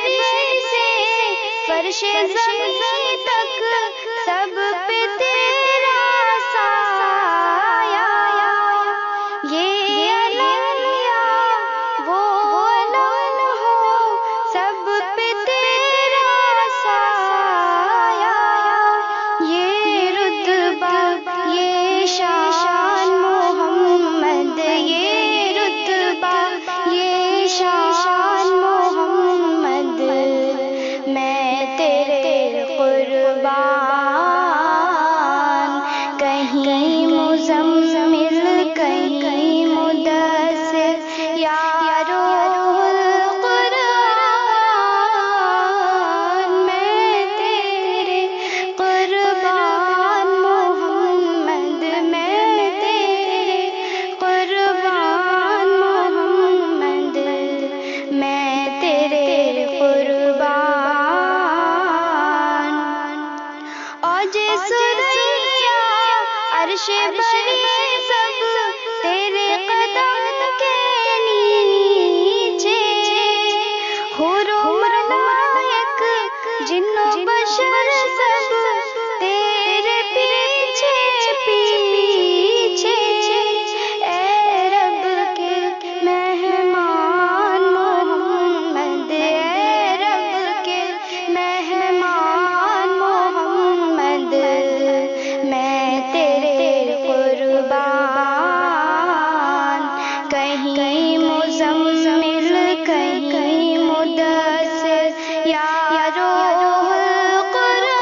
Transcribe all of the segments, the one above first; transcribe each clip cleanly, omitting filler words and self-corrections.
سے فرش زمزم تک سب پہ تیرا سایہ، یہ علم یا وہ علم ہو سب پہ تیرا سایہ، یہ رتبہ یہ شان محمد، یہ رتبہ یہ شان محمد، میں تیرے قربان، کہیں مزمل کہیں مدثر یا روح القرآن، میں تیرے قربان محمد، میں تیرے قربان محمد، میں تیرے قربان، اوج ثریا عرش بری سب تیرے قدم کے نیچے، حور و ملائک جن و بشر سب تیرے پیچھے پیچھے، اے رب کے مہمان محمد، اے رب کے مہمان محمد، میں تیرے قربان، کہیں مزمل کہیں مدثر یا روح القرآن،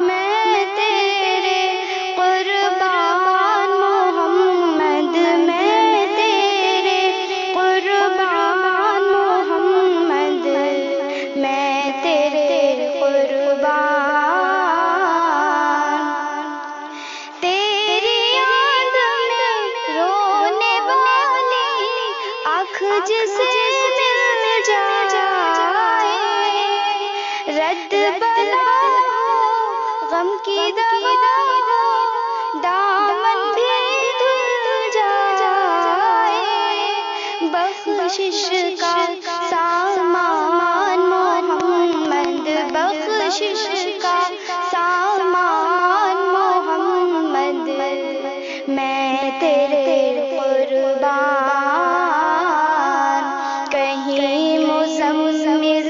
میں تیرے قربان محمد، میں تیرے قربان محمد، میں تیرے قربان، تیری یاد میں رونے والی آنکھ جسے مل جائے، رد بلا ہو غم کی دوا ہو دامن بھی دھل جائے، بخشش کا سامان محمد، بخشش کا سامان محمد، میں تیرے قربان، کہیں مزمل